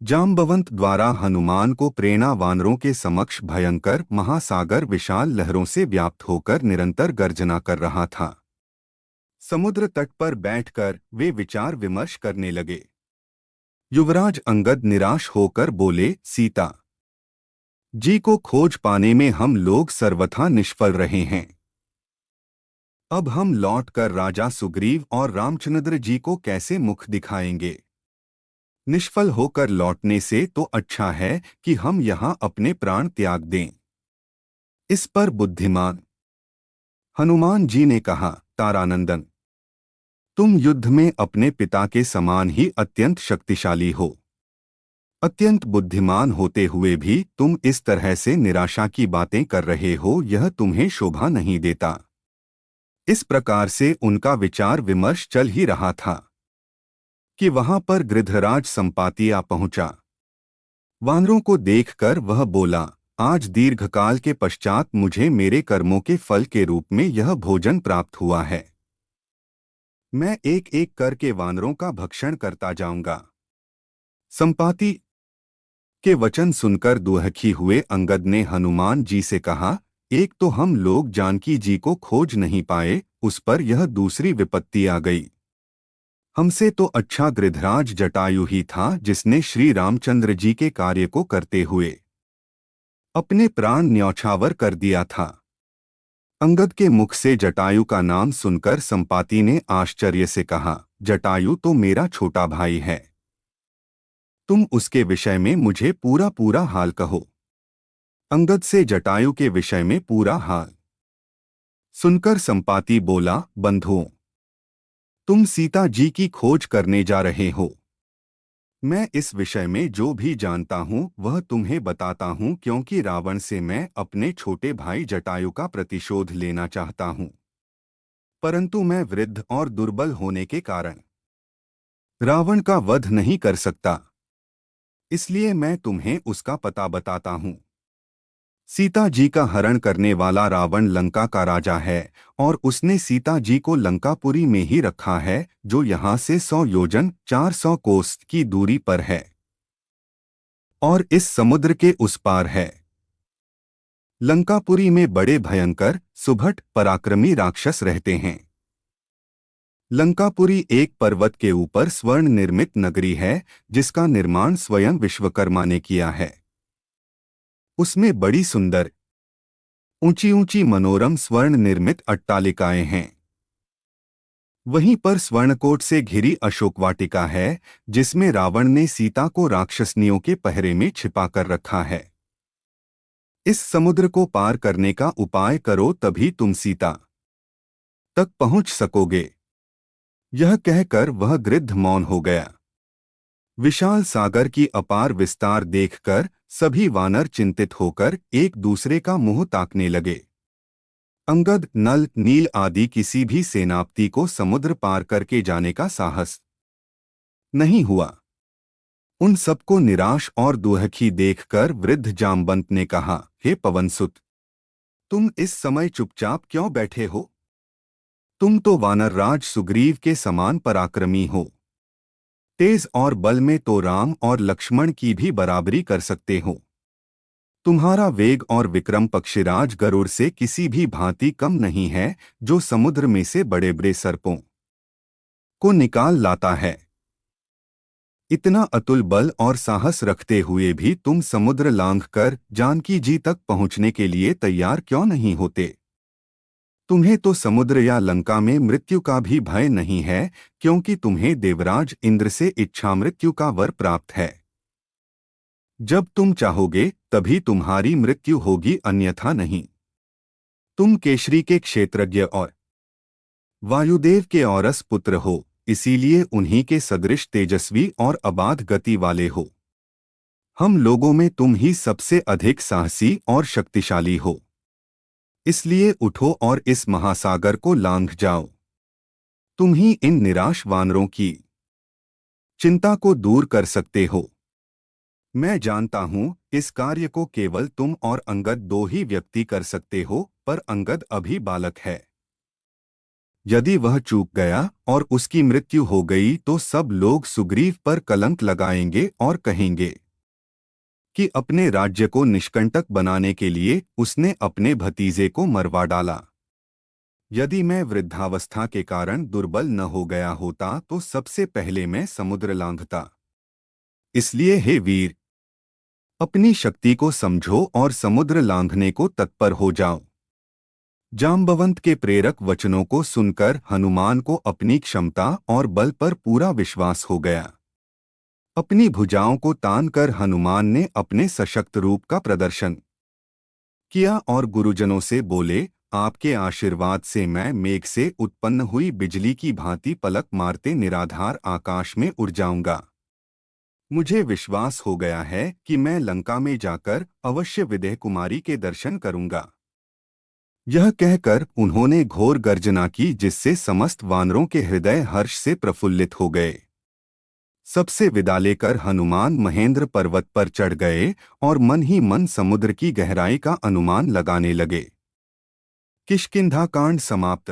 जाम्बवंत द्वारा हनुमान को प्रेरणा वानरों के समक्ष भयंकर महासागर विशाल लहरों से व्याप्त होकर निरंतर गर्जना कर रहा था। समुद्र तट पर बैठकर वे विचार विमर्श करने लगे। युवराज अंगद निराश होकर बोले, सीता जी को खोज पाने में हम लोग सर्वथा निष्फल रहे हैं। अब हम लौटकर राजा सुग्रीव और रामचंद्र जी को कैसे मुख दिखाएंगे? निष्फल होकर लौटने से तो अच्छा है कि हम यहाँ अपने प्राण त्याग दें। इस पर बुद्धिमान हनुमान जी ने कहा, तारानंदन, तुम युद्ध में अपने पिता के समान ही अत्यंत शक्तिशाली हो। अत्यंत बुद्धिमान होते हुए भी तुम इस तरह से निराशा की बातें कर रहे हो, यह तुम्हें शोभा नहीं देता। इस प्रकार से उनका विचार विमर्श चल ही रहा था कि वहां पर गृध्रराज संपाति आ पहुंचा। वानरों को देखकर वह बोला, आज दीर्घकाल के पश्चात मुझे मेरे कर्मों के फल के रूप में यह भोजन प्राप्त हुआ है। मैं एक एक करके वानरों का भक्षण करता जाऊंगा। संपाति के वचन सुनकर दुहखी हुए अंगद ने हनुमान जी से कहा, एक तो हम लोग जानकी जी को खोज नहीं पाए, उस पर यह दूसरी विपत्ति आ गई। हमसे तो अच्छा गृध्रराज जटायु ही था, जिसने श्री रामचंद्र जी के कार्य को करते हुए अपने प्राण न्यौछावर कर दिया था। अंगद के मुख से जटायु का नाम सुनकर संपाति ने आश्चर्य से कहा, जटायु तो मेरा छोटा भाई है, तुम उसके विषय में मुझे पूरा पूरा हाल कहो। अंगद से जटायु के विषय में पूरा हाल सुनकर संपाति बोला, बंधुओं, तुम सीता जी की खोज करने जा रहे हो। मैं इस विषय में जो भी जानता हूँ वह तुम्हें बताता हूँ, क्योंकि रावण से मैं अपने छोटे भाई जटायु का प्रतिशोध लेना चाहता हूँ, परंतु मैं वृद्ध और दुर्बल होने के कारण रावण का वध नहीं कर सकता। इसलिए मैं तुम्हें उसका पता बताता हूँ। सीता जी का हरण करने वाला रावण लंका का राजा है, और उसने सीता जी को लंकापुरी में ही रखा है, जो यहाँ से 100 योजन 400 कोस की दूरी पर है और इस समुद्र के उस पार है। लंकापुरी में बड़े भयंकर सुभट पराक्रमी राक्षस रहते हैं। लंकापुरी एक पर्वत के ऊपर स्वर्ण निर्मित नगरी है, जिसका निर्माण स्वयं विश्वकर्मा ने किया है। उसमें बड़ी सुंदर ऊंची ऊंची मनोरम स्वर्ण निर्मित अट्टालिकाएं हैं। वहीं पर स्वर्णकोट से घिरी अशोक वाटिका है, जिसमें रावण ने सीता को राक्षसनियों के पहरे में छिपा कर रखा है। इस समुद्र को पार करने का उपाय करो, तभी तुम सीता तक पहुंच सकोगे। यह कहकर वह गृध्र मौन हो गया। विशाल सागर की अपार विस्तार देखकर सभी वानर चिंतित होकर एक दूसरे का मुंह ताकने लगे। अंगद, नल, नील आदि किसी भी सेनापति को समुद्र पार करके जाने का साहस नहीं हुआ। उन सबको निराश और दुहखी देखकर वृद्ध जामवंत ने कहा, हे पवनसुत, तुम इस समय चुपचाप क्यों बैठे हो? तुम तो वानरराज सुग्रीव के समान पराक्रमी हो। तेज और बल में तो राम और लक्ष्मण की भी बराबरी कर सकते हो। तुम्हारा वेग और विक्रम पक्षीराज गरुड़ से किसी भी भांति कम नहीं है, जो समुद्र में से बड़े बड़े सर्पों को निकाल लाता है। इतना अतुल बल और साहस रखते हुए भी तुम समुद्र लांघकर जानकी जी तक पहुंचने के लिए तैयार क्यों नहीं होते? तुम्हें तो समुद्र या लंका में मृत्यु का भी भय नहीं है, क्योंकि तुम्हें देवराज इंद्र से इच्छा मृत्यु का वर प्राप्त है। जब तुम चाहोगे तभी तुम्हारी मृत्यु होगी, अन्यथा नहीं। तुम केशरी के क्षेत्रज्ञ और वायुदेव के औरस पुत्र हो, इसीलिए उन्हीं के सदृश तेजस्वी और अबाध गति वाले हो। हम लोगों में तुम ही सबसे अधिक साहसी और शक्तिशाली हो। इसलिए उठो और इस महासागर को लांघ जाओ। तुम ही इन निराश वानरों की चिंता को दूर कर सकते हो। मैं जानता हूं इस कार्य को केवल तुम और अंगद दो ही व्यक्ति कर सकते हो, पर अंगद अभी बालक है। यदि वह चूक गया और उसकी मृत्यु हो गई तो सब लोग सुग्रीव पर कलंक लगाएंगे और कहेंगे कि अपने राज्य को निष्कंटक बनाने के लिए उसने अपने भतीजे को मरवा डाला। यदि मैं वृद्धावस्था के कारण दुर्बल न हो गया होता तो सबसे पहले मैं समुद्र लांघता। इसलिए हे वीर, अपनी शक्ति को समझो और समुद्र लांघने को तत्पर हो जाओ। जाम्बवंत के प्रेरक वचनों को सुनकर हनुमान को अपनी क्षमता और बल पर पूरा विश्वास हो गया। अपनी भुजाओं को तानकर हनुमान ने अपने सशक्त रूप का प्रदर्शन किया और गुरुजनों से बोले, आपके आशीर्वाद से मैं मेघ से उत्पन्न हुई बिजली की भांति पलक मारते निराधार आकाश में उड़ जाऊंगा। मुझे विश्वास हो गया है कि मैं लंका में जाकर अवश्य विदेह कुमारी के दर्शन करूंगा। यह कहकर उन्होंने घोर गर्जना की, जिससे समस्त वानरों के हृदय हर्ष से प्रफुल्लित हो गए। सबसे विदा लेकर हनुमान महेंद्र पर्वत पर चढ़ गए और मन ही मन समुद्र की गहराई का अनुमान लगाने लगे। किष्किंधा कांड समाप्त।